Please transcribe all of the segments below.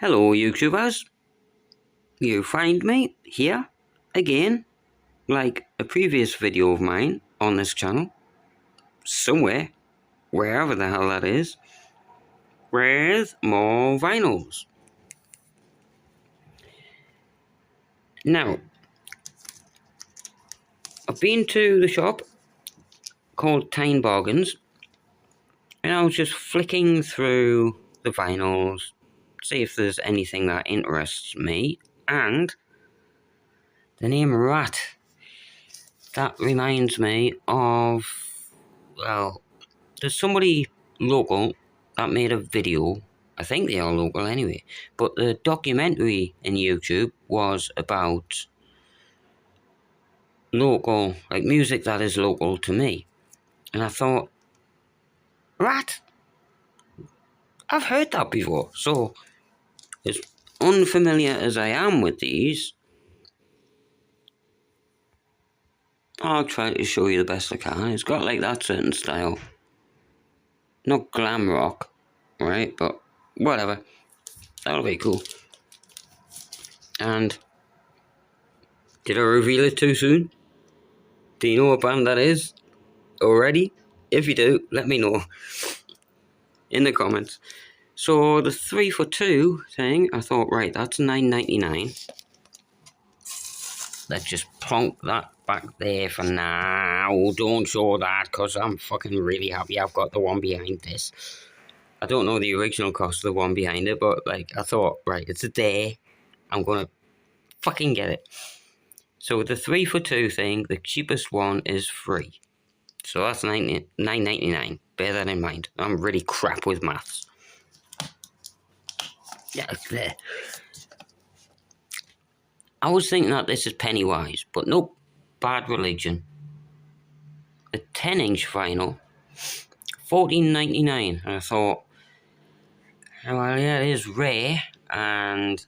Hello YouTubers, you find me here again, like a previous video of mine on this channel, somewhere, wherever the hell that is, with more vinyls. Now, I've been to the shop called Tyne Bargains, and I was just flicking through the vinyls, see if there's anything that interests me, and the name Ratt, that reminds me of, well, there's somebody local that made a video. I think they are local anyway, but the documentary in YouTube was about local, like music that is local to me. And I thought, Ratt, I've heard that before. So, as unfamiliar as I am with these, I'll try to show you the best I can. It's got like that certain style. Not glam rock, right? But whatever. That'll be cool. And did I reveal it too soon? Do you know what band that is already? If you do, let me know in the comments. So the 3 for 2 thing, I thought, right, that's $9.99. Let's just plonk that back there for now. Don't show that, because I'm fucking really happy I've got the one behind this. I don't know the original cost of the one behind it, but like, I thought, right, it's there. I'm gonna fucking get it. So the 3 for 2 thing, the cheapest one is free. So that's $9.99. Bear that in mind. I'm really crap with maths. Yeah, it's there. I was thinking that this is Pennywise, but nope. Bad Religion. A 10-inch vinyl. $14.99. And I thought, well, yeah, it is rare. And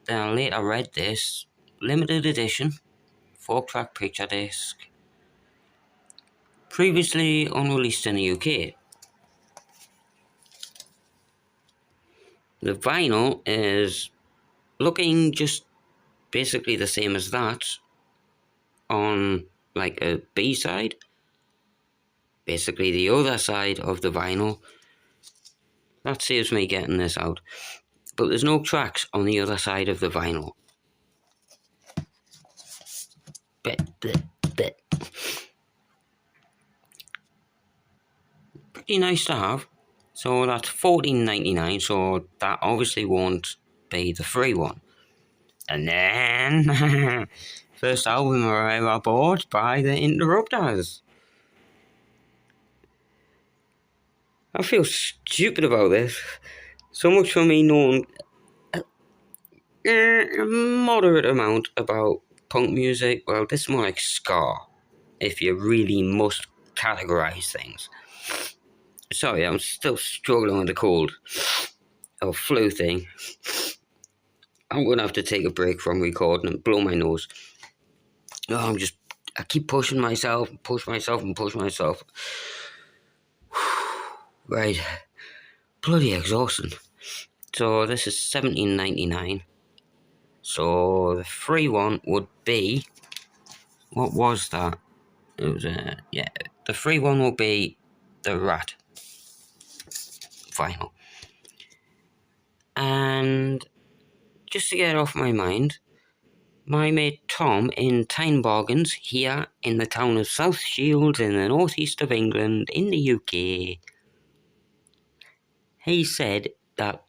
then I later read this. Limited edition. 4-track picture disc. Previously unreleased in the UK. The vinyl is looking just basically the same as that on like a B-side. Basically the other side of the vinyl. That saves me getting this out. But there's no tracks on the other side of the vinyl. Bit. Pretty nice to have. So that's $14.99, so that obviously won't be the free one. And then, first album I ever bought by the Interrupters. I feel stupid about this. So much for me knowing a moderate amount about punk music. Well, this is more like ska, if you really must categorise things. Sorry, I'm still struggling with the cold. Or flu thing. I'm going to have to take a break from recording and blow my nose. Oh, I keep pushing myself, push myself. Right. Bloody exhausting. So this is $17.99. So the free one would be, what was that? It was yeah. The free one will be the Ratt vinyl. And just to get it off my mind, my mate Tom in Tyne Bargains here in the town of South Shields in the northeast of England in the UK, he said that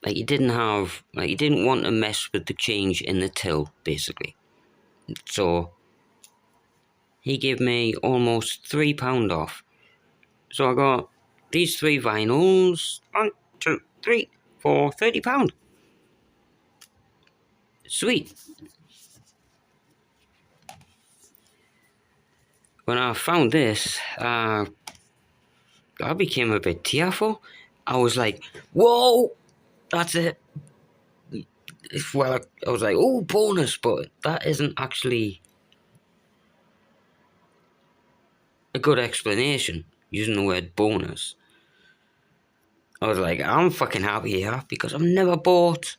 he didn't want to mess with the change in the till, basically. So he gave me almost £3 off. So I got these 3 vinyls, 1, 2, 3, for £30. Sweet. When I found this, I became a bit tearful. I was like, whoa, that's it. Well, I was like, oh, bonus, but that isn't actually a good explanation, using the word bonus. I was like, I'm fucking happy here because I've never bought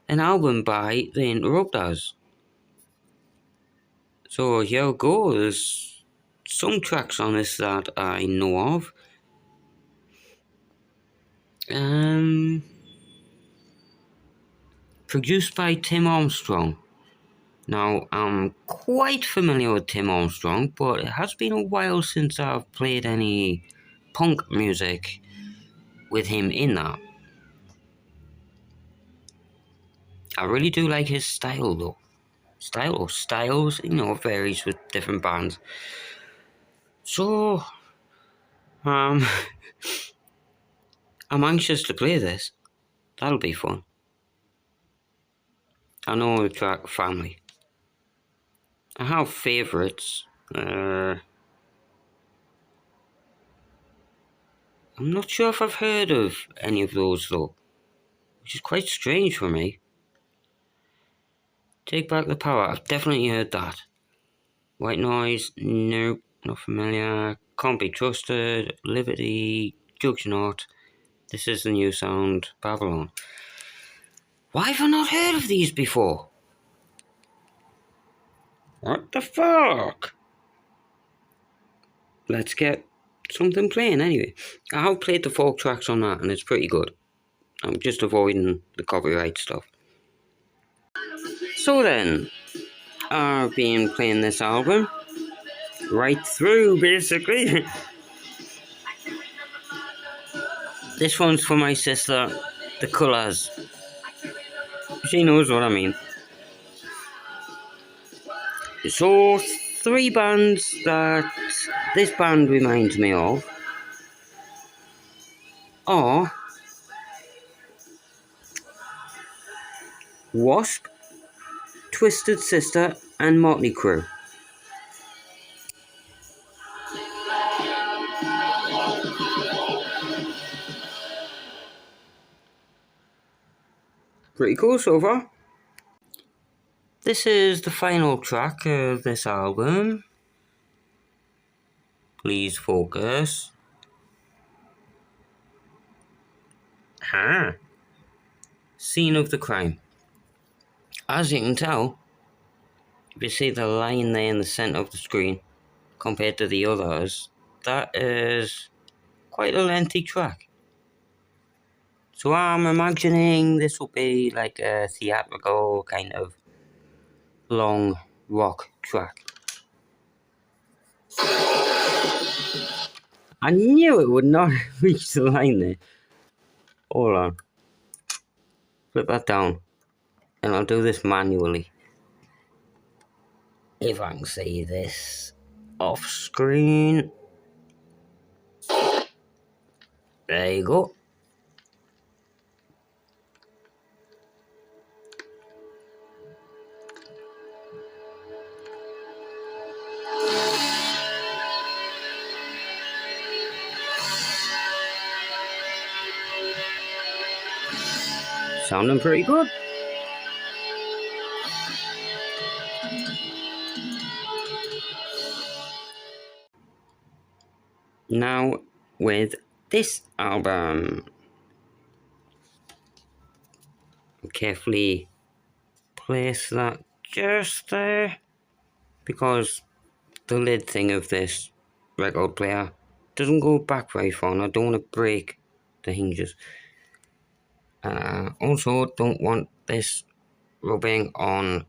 an album by The Interrupters. So here we go. There's some tracks on this that I know of. Produced by Tim Armstrong. Now, I'm quite familiar with Tim Armstrong, but it has been a while since I've played any punk music with him in that. I really do like his style though. Style or styles, varies with different bands. So, um, I'm anxious to play this. That'll be fun. I know the track Family. I have favourites. I'm not sure if I've heard of any of those though, which is quite strange for me. Take Back the Power, I've definitely heard that. White Noise, nope, not familiar. Can't Be Trusted, Liberty, Juggernaut. This Is the New Sound, Babylon. Why have I not heard of these before? What the fuck? Let's get something playing anyway. I have played the folk tracks on that and it's pretty good. I'm just avoiding the copyright stuff. So then, I've been playing this album right through basically. This one's for my sister, The Colours. She knows what I mean. So, 3 bands that this band reminds me of are Wasp, Twisted Sister, and Motley Crue. Pretty cool so far. This is the final track of this album. Please focus. Scene of the crime. As you can tell, if you see the line there in the centre of the screen compared to the others, that is quite a lengthy track. So I'm imagining this will be like a theatrical kind of long rock track. I knew it would not reach the line there. Hold on. Flip that down. And I'll do this manually. If I can see this off screen. There you go. Sounding pretty good. Now, with this album, carefully place that just there because the lid thing of this record player doesn't go back very far and I don't want to break the hinges. Also, don't want this rubbing on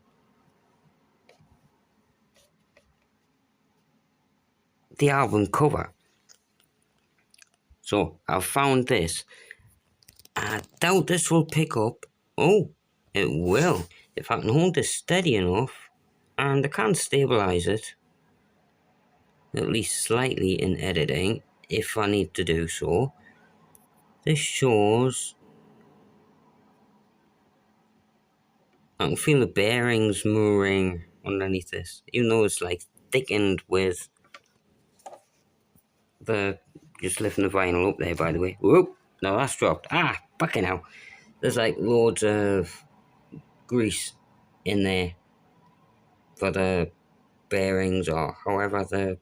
the album cover. So I've found this. I doubt this will pick up. Oh, it will. If I can hold this steady enough and I can stabilize it, at least slightly in editing, if I need to do so. This shows I can feel the bearings moving underneath this, even though it's like thickened with the just lifting the vinyl up there, by the way. Whoop, no, that's dropped. Fucking hell. There's like loads of grease in there for the bearings or however the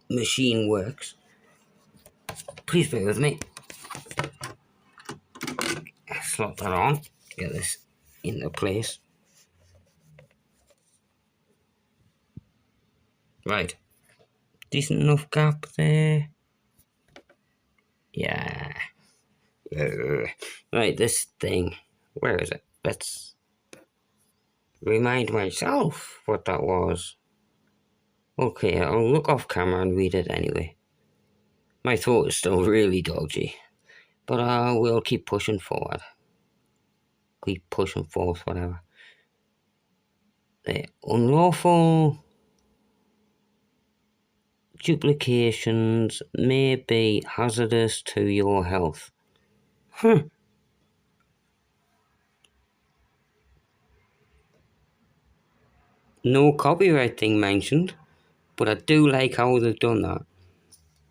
machine works. Please bear with me. slot that on, get this into place. Right, decent enough gap there. Yeah. Right, this thing, where is it? Let's remind myself what that was. Okay, I'll look off camera and read it anyway. My throat is still really dodgy, but we'll keep pushing forward. Keep pushing forth, whatever. The unlawful duplications may be hazardous to your health. No copyright thing mentioned, but I do like how they've done that.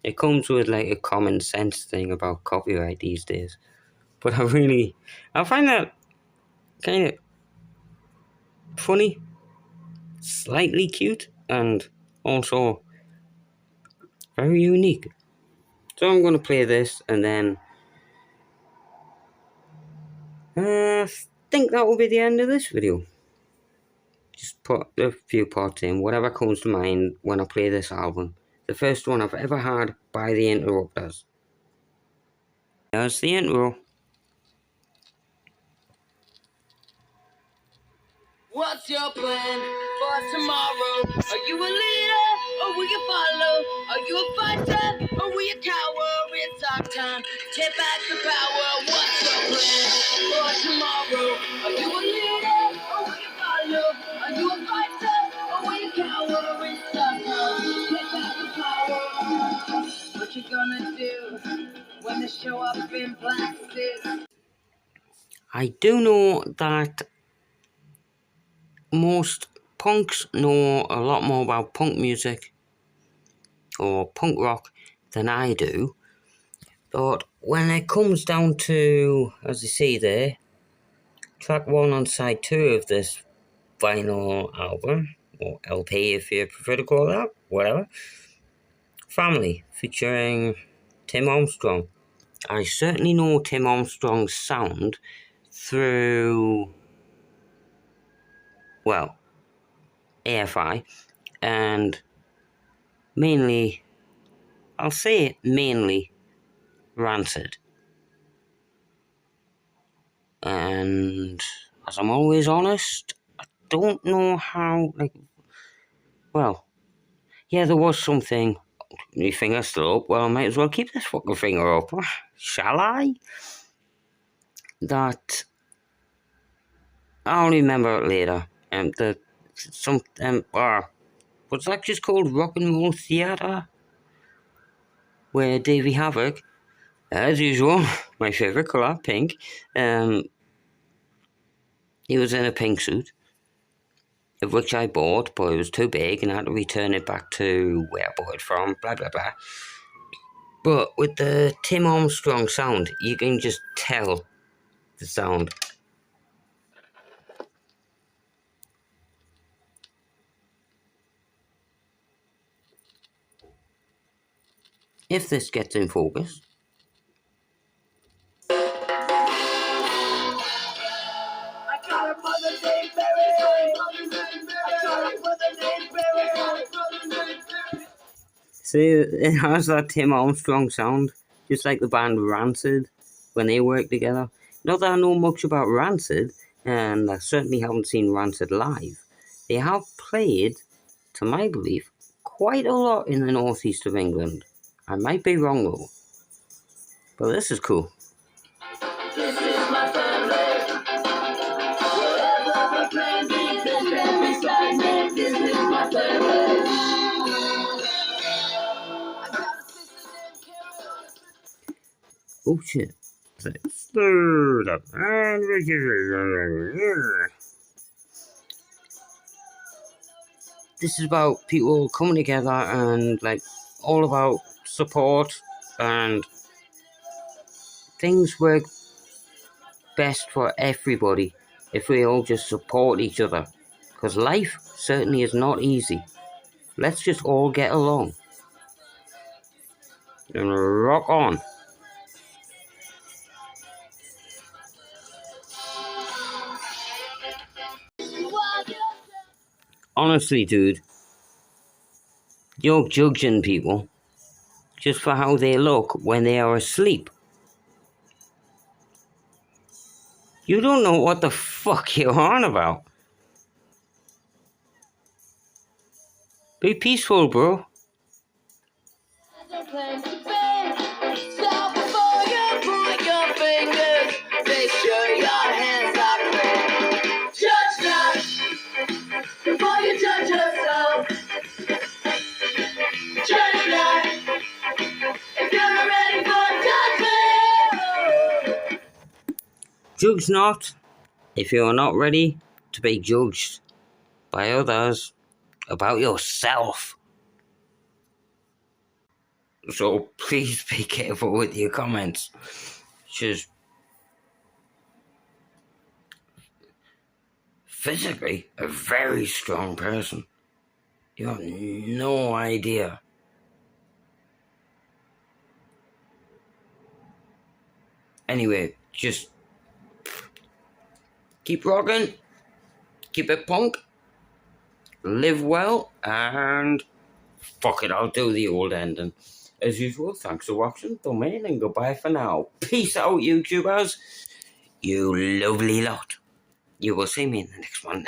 It comes with like a common sense thing about copyright these days. But I find that kind of funny, slightly cute, and also very unique. So I'm going to play this, and then I think that will be the end of this video. Just put a few parts in, whatever comes to mind when I play this album. The first one I've ever had by the Interrupters. There's the intro. What's your plan for tomorrow? Are you a leader or will you follow? Are you a fighter or will you cower? It's our time. Take back the power. What's your plan for tomorrow? Are you a leader or will you follow? Are you a fighter or will you cower? It's our time. Take back the power. What you gonna do when they show up in black suits? I do know that most punks know a lot more about punk music or punk rock than I do, but when it comes down to, as you see there, track 1 on side 2 of this vinyl album, or LP if you prefer to call that, whatever, Family, featuring Tim Armstrong. I certainly know Tim Armstrong's sound through, well, AFI, and mainly, I'll say it mainly, Rancid. And as I'm always honest, I don't know how, well, yeah, there was something. My finger's still up. Well, I might as well keep this fucking finger up. Shall I? That I'll remember it later. What's that just called? Rock and Roll Theatre? Where Davey Havok, as usual, my favourite colour, pink, he was in a pink suit, of which I bought, but it was too big and I had to return it back to where I bought it from, blah blah blah. But with the Tim Armstrong sound, you can just tell the sound. If this gets in focus. See, it has that Tim Armstrong sound, just like the band Rancid when they work together. Not that I know much about Rancid, and I certainly haven't seen Rancid live. They have played, to my belief, quite a lot in the northeast of England. I might be wrong though, but this is cool. This is my family. Whatever the plan be, stand beside me. This is my family. Oh shit. This is about people coming together and all about support, and things work best for everybody if we all just support each other, because life certainly is not easy. Let's just all get along and rock on. honestly, dude, you're judging people just for how they look when they are asleep. You don't know what the fuck you're on about. Be peaceful, bro. Stop before you point your fingers. Make sure your hands are clean. Judge not before you judge yourself. Judge not if you're not ready for judgment. Judge not if you're not ready to be judged by others about yourself. So please be careful with your comments. Just physically a very strong person. You have no idea. Anyway, just keep rocking, keep it punk, live well, and fuck it, I'll do the old ending. As usual, thanks for watching, domain, and goodbye for now. Peace out, YouTubers. You lovely lot. You will see me in the next one.